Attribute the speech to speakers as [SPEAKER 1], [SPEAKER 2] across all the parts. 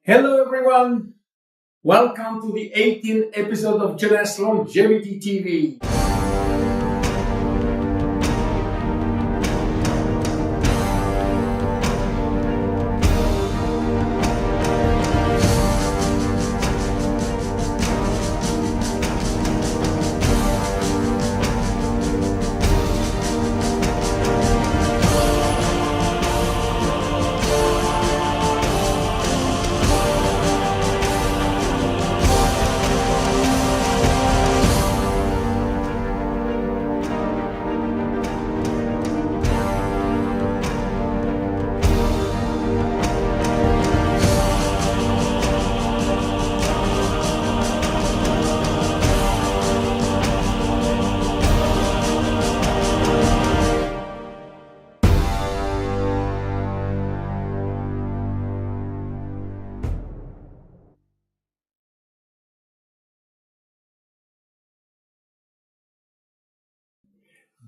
[SPEAKER 1] Hello everyone, welcome to the 18th episode of Jeunesse Longevity TV.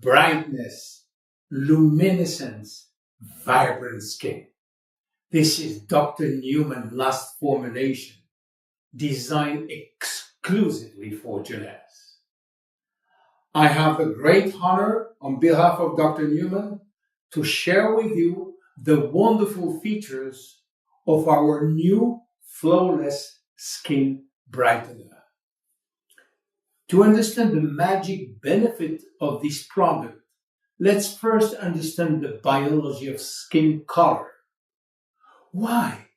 [SPEAKER 1] Brightness, luminescence, vibrant skin. This is Dr. Newman's last formulation, designed exclusively for Jeunesse. I have the great honor on behalf of Dr. Newman to share with you the wonderful features of our new flawless skin brightener. To understand the magic benefit of this product, let's first understand the biology of skin color. Why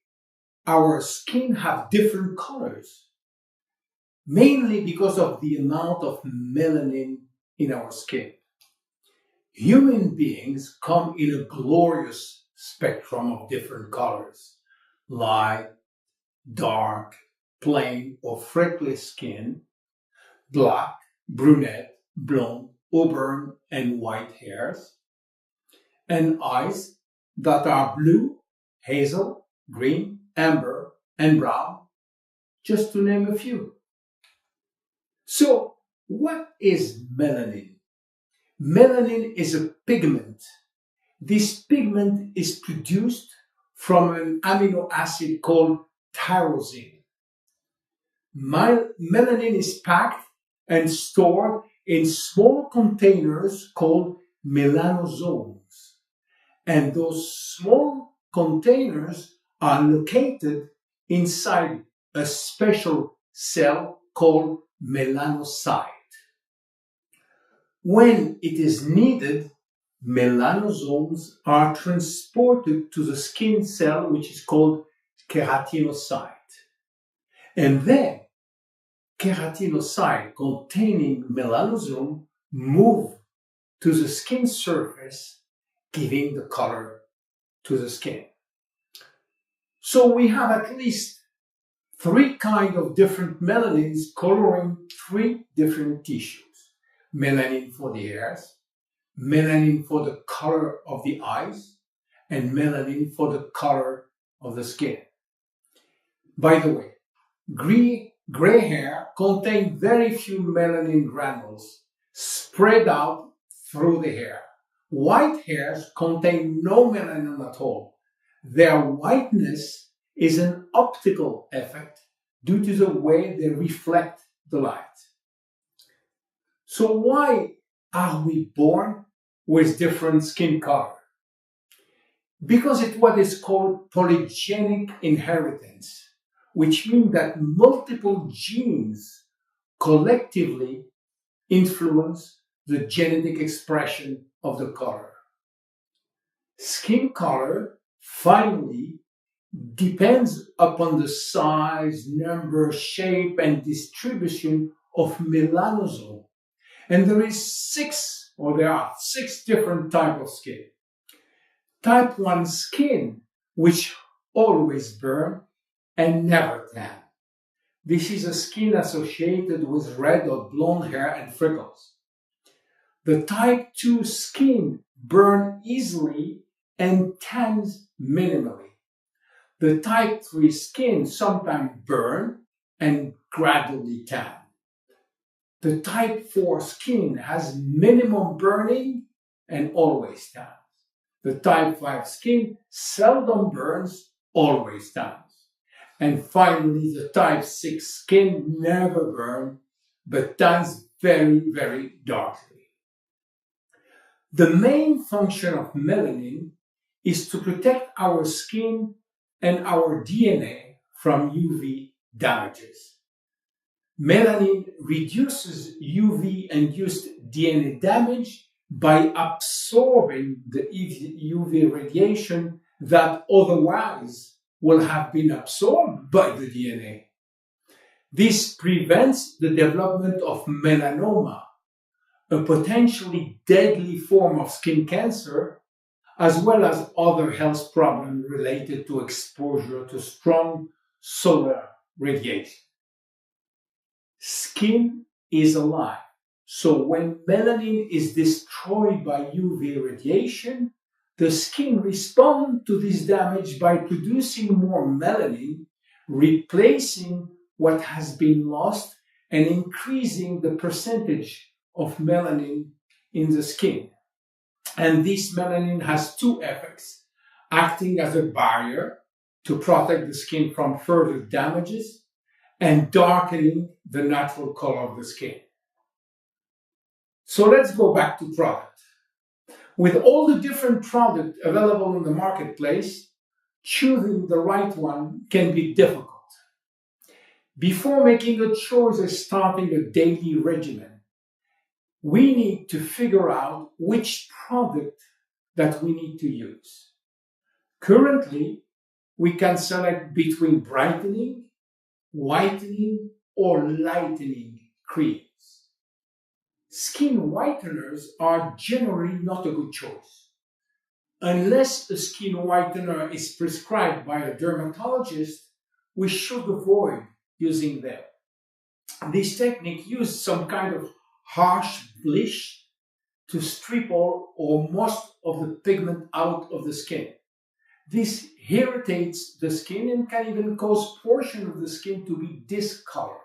[SPEAKER 1] our skin have different colors? Mainly because of the amount of melanin in our skin. Human beings come in a glorious spectrum of different colors: light, dark, plain or freckly skin, black, brunette, blonde, auburn, and white hairs, and eyes that are blue, hazel, green, amber, and brown, just to name a few. So, what is melanin? Melanin is a pigment. This pigment is produced from an amino acid called tyrosine. Melanin is packed and stored in small containers called melanosomes. And those small containers are located inside a special cell called melanocyte. When it is needed, melanosomes are transported to the skin cell, which is called keratinocyte. And then keratinocyte containing melanosome move to the skin surface, giving the color to the skin. So we have at least three kinds of different melanins coloring three different tissues. Melanin for the hairs, melanin for the color of the eyes, and melanin for the color of the skin. By the way, gray hair contains very few melanin granules spread out through the hair. White hairs contain no melanin at all. Their whiteness is an optical effect due to the way they reflect the light. So why are we born with different skin color? Because it's what is called polygenic inheritance, which means that multiple genes collectively influence the genetic expression of the color. Skin color, finally, depends upon the size, number, shape, and distribution of melanosome. And there are six different types of skin. Type 1 skin, which always burn and never tan. This is a skin associated with red or blonde hair and freckles. The type 2 skin burn easily and tans minimally. The type 3 skin sometimes burn and gradually tan. The type 4 skin has minimum burning and always tans. The type 5 skin seldom burns, always tans. And finally, the type 6 skin never burns, but turns very, very darkly. The main function of melanin is to protect our skin and our DNA from UV damages. Melanin reduces UV-induced DNA damage by absorbing the UV radiation that otherwise will have been absorbed by the DNA. This prevents the development of melanoma, a potentially deadly form of skin cancer, as well as other health problems related to exposure to strong solar radiation. Skin is alive, so when melanin is destroyed by UV radiation, the skin responds to this damage by producing more melanin, replacing what has been lost and increasing the percentage of melanin in the skin. And this melanin has two effects: acting as a barrier to protect the skin from further damages and darkening the natural color of the skin. So let's go back to product. With all the different products available in the marketplace, choosing the right one can be difficult. Before making a choice and starting a daily regimen, we need to figure out which product that we need to use. Currently, we can select between brightening, whitening, or lightening creams. Skin whiteners are generally not a good choice. Unless a skin whitener is prescribed by a dermatologist, we should avoid using them. This technique uses some kind of harsh bleach to strip all or most of the pigment out of the skin. This irritates the skin and can even cause portions of the skin to be discolored.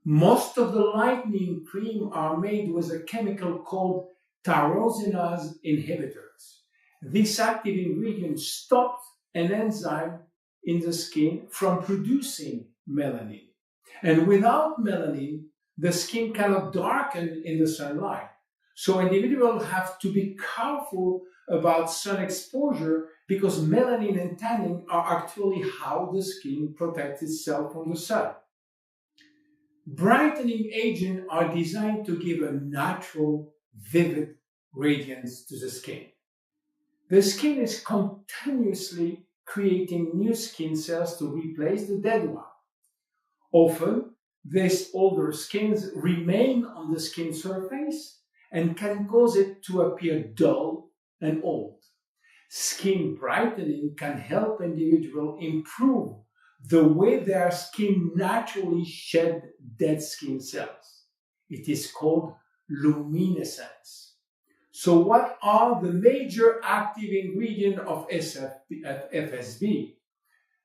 [SPEAKER 1] Most of the lightening cream are made with a chemical called tyrosinase inhibitors. This active ingredient stops an enzyme in the skin from producing melanin. And without melanin, the skin cannot darken in the sunlight. So individuals have to be careful about sun exposure because melanin and tannin are actually how the skin protects itself from the sun. Brightening agents are designed to give a natural, vivid radiance to the skin. The skin is continuously creating new skin cells to replace the dead one. Often, these older skins remain on the skin surface and can cause it to appear dull and old. Skin brightening can help individuals improve the way their skin naturally shed dead skin cells. It is called luminescence. So what are the major active ingredients of FSB?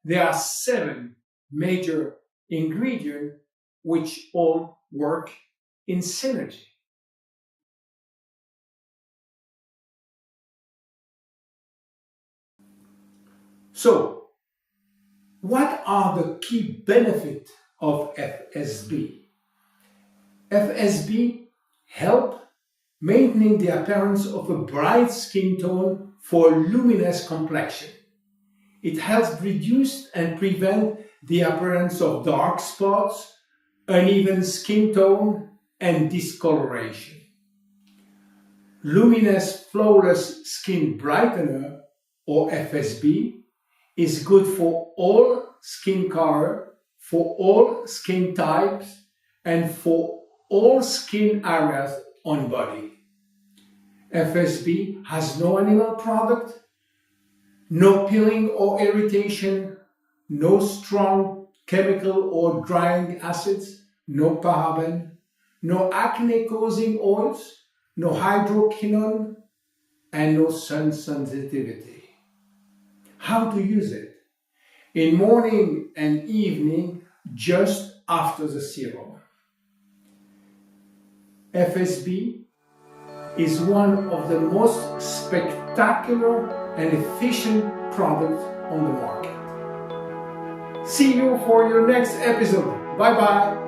[SPEAKER 1] There are 7 major ingredients which all work in synergy. So, what are the key benefits of FSB? FSB help maintaining the appearance of a bright skin tone for a luminous complexion. It helps reduce and prevent the appearance of dark spots, uneven skin tone, and discoloration. Luminous Flawless Skin Brightener, or FSB, is good for all skin color, for all skin types, and for all skin areas on body. FSB has no animal product, no peeling or irritation, no strong chemical or drying acids, no paraben, no acne-causing oils, no hydroquinone, and no sun sensitivity. How to use it? In morning and evening, just after the serum. FSB is one of the most spectacular and efficient products on the market. See you for your next episode. Bye bye.